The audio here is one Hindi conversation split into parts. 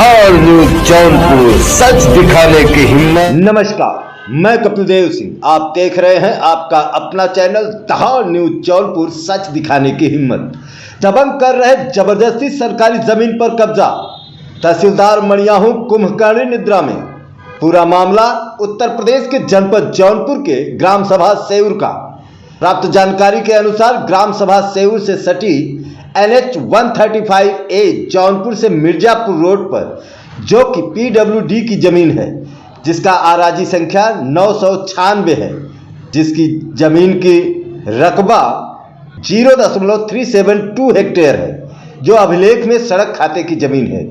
धार न्यूज जौनपुर, सच दिखाने की हिम्मत। नमस्कार, मैं कपिल देव सिंह। आप देख रहे हैं आपका अपना चैनल धार न्यूज जौनपुर, सच दिखाने की हिम्मत। दबंग कर रहे जबरदस्ती सरकारी जमीन पर कब्जा, तहसीलदार मणियाहू कुंभकर्णी निद्रा में। पूरा मामला उत्तर प्रदेश के जनपद जौनपुर के ग्राम सभा सेऊर का। प्राप्त जानकारी के अनुसार ग्राम सभा सेऊर से सटी NH 135A जौनपुर से मिर्जापुर रोड पर, जो कि PWD की जमीन है, जिसका आराजी संख्या 996 है, जिसकी जमीन की रकबा 0.372 हेक्टेयर है, जो अभिलेख में सड़क खाते की जमीन है।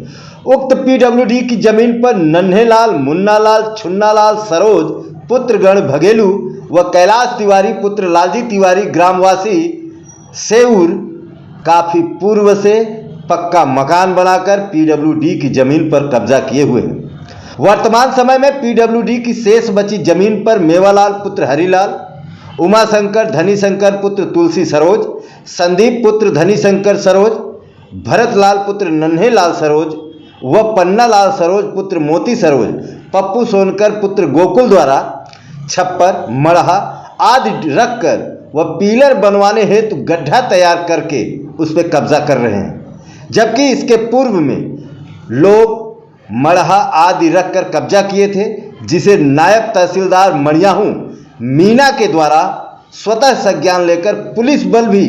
उक्त PWD की जमीन पर नन्हेलाल, मुन्नालाल, छुन्नालाल सरोज पुत्र गण भगेलू व कैलाश तिवारी पुत्र लालजी तिवारी ग्रामवासी सेऊर काफी पूर्व से पक्का मकान बनाकर PWD की जमीन पर कब्जा किए हुए हैं। वर्तमान समय में PWD की शेष बची जमीन पर मेवालाल पुत्र हरिलाल, उमाशंकर धनीशंकर पुत्र तुलसी सरोज, संदीप पुत्र धनीशंकर सरोज, भरतलाल पुत्र नन्हेलाल सरोज व पन्नालाल सरोज पुत्र मोती सरोज, पप्पू सोनकर पुत्र गोकुल द्वारा छप्पर, मड़हा आदि रखकर व पिलर बनवाने हेतु गड्ढा तैयार करके उस पर कब्जा कर रहे हैं। जबकि इसके पूर्व में लोग मड़हा आदि रखकर कब्जा किए थे, जिसे नायब तहसीलदार मणियाहू मीना के द्वारा स्वतः संज्ञान लेकर पुलिस बल भी,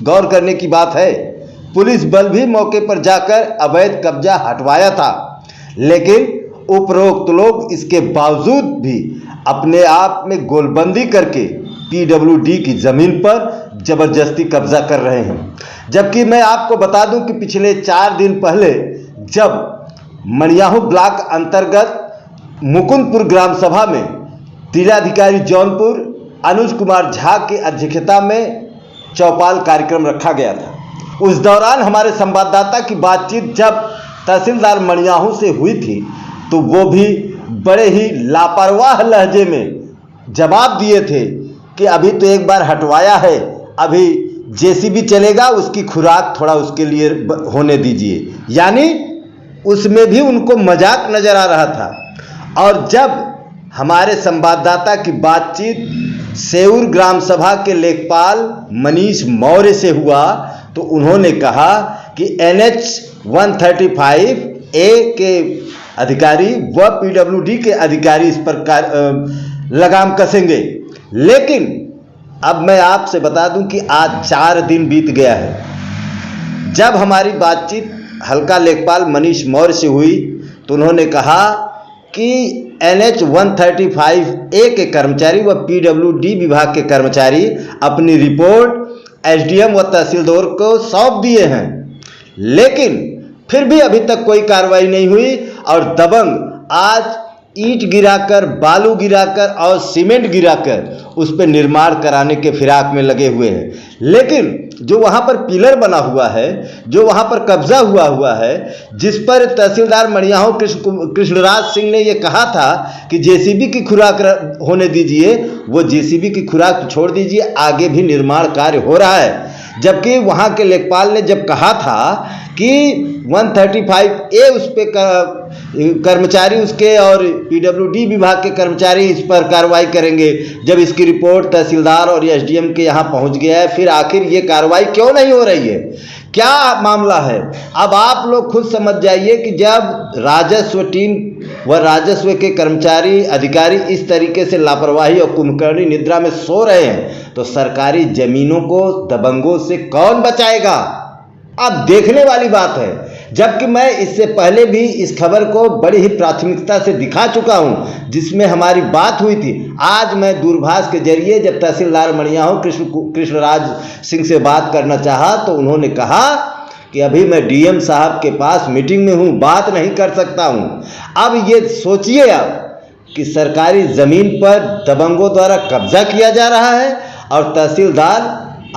गौर करने की बात है, पुलिस बल भी मौके पर जाकर अवैध कब्जा हटवाया था। लेकिन उपरोक्त लोग इसके बावजूद भी अपने आप में गोलबंदी करके PWD की जमीन पर जबरदस्ती कब्जा कर रहे हैं। जबकि मैं आपको बता दूं कि पिछले 4 दिन पहले जब मणियाहू ब्लॉक अंतर्गत मुकुंदपुर ग्राम सभा में जिलाधिकारी जौनपुर अनुज कुमार झा की अध्यक्षता में चौपाल कार्यक्रम रखा गया था। उस दौरान हमारे संवाददाता की बातचीत जब तहसीलदार मणियाहू से हुई थी, तो वो भी बड़े ही लापरवाह लहजे में जवाब दिए थे कि अभी तो एक बार हटवाया है, अभी JCB चलेगा, उसकी खुराक थोड़ा उसके लिए होने दीजिए। यानी उसमें भी उनको मजाक नजर आ रहा था। और जब हमारे संवाददाता की बातचीत सेऊर ग्राम सभा के लेखपाल मनीष मौर्य से हुआ, तो उन्होंने कहा कि NH 135A के अधिकारी व PWD के अधिकारी इस पर लगाम कसेंगे। लेकिन अब मैं आपसे बता दूं कि आज 4 दिन बीत गया है। जब हमारी बातचीत हल्का लेखपाल मनीष मौर्य से हुई, तो उन्होंने कहा कि NH 135A के कर्मचारी व PWD विभाग के कर्मचारी अपनी रिपोर्ट SDM व तहसीलदार को सौंप दिए हैं, लेकिन फिर भी अभी तक कोई कार्रवाई नहीं हुई। और दबंग आज ईंट गिराकर, बालू गिराकर और सीमेंट गिराकर उस पर निर्माण कराने के फिराक में लगे हुए हैं। लेकिन जो वहाँ पर पिलर बना हुआ है, जो वहाँ पर कब्जा हुआ है, जिस पर तहसीलदार मणियाहू कृष्णराज सिंह ने ये कहा था कि JCB की खुराक होने दीजिए, वो JCB की खुराक छोड़ दीजिए, आगे भी निर्माण कार्य हो रहा है। जबकि वहाँ के लेखपाल ने जब कहा था कि 135A उस पर कर्मचारी उसके और PWD विभाग के कर्मचारी इस पर कार्रवाई करेंगे, जब इसकी रिपोर्ट तहसीलदार और SDM के यहाँ पहुँच गया है, फिर आखिर ये कार्रवाई क्यों नहीं हो रही है? क्या मामला है? अब आप लोग खुद समझ जाइए कि जब राजस्व टीम व राजस्व के कर्मचारी अधिकारी इस तरीके से लापरवाही और कुंभकर्णी निद्रा में सो रहे हैं, तो सरकारी जमीनों को दबंगों से कौन बचाएगा? अब देखने वाली बात है। जबकि मैं इससे पहले भी इस खबर को बड़ी ही प्राथमिकता से दिखा चुका हूं, जिसमें हमारी बात हुई थी। आज मैं दूरभाष के जरिए जब तहसीलदार मणियाहू कृष्णराज सिंह से बात करना चाहा, तो उन्होंने कहा कि अभी मैं DM साहब के पास मीटिंग में हूं, बात नहीं कर सकता हूं। अब ये सोचिए आप कि सरकारी जमीन पर दबंगों द्वारा कब्जा किया जा रहा है और तहसीलदार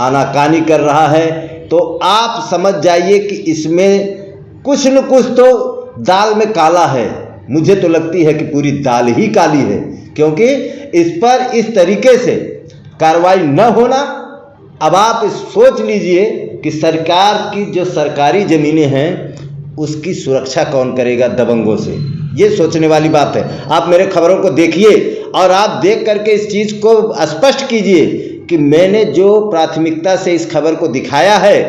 आनाकानी कर रहा है, तो आप समझ जाइए कि इसमें कुछ न कुछ तो दाल में काला है। मुझे तो लगती है कि पूरी दाल ही काली है, क्योंकि इस पर इस तरीके से कार्रवाई न होना। अब आप सोच लीजिए कि सरकार की जो सरकारी ज़मीनें हैं उसकी सुरक्षा कौन करेगा दबंगों से? ये सोचने वाली बात है। आप मेरे खबरों को देखिए और आप देख करके इस चीज़ को स्पष्ट कीजिए कि मैंने जो प्राथमिकता से इस खबर को दिखाया है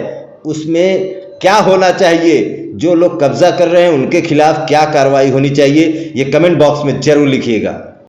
उसमें क्या होना चाहिए, जो लोग कब्जा कर रहे हैं उनके खिलाफ क्या कार्रवाई होनी चाहिए, ये कमेंट बॉक्स में जरूर लिखिएगा।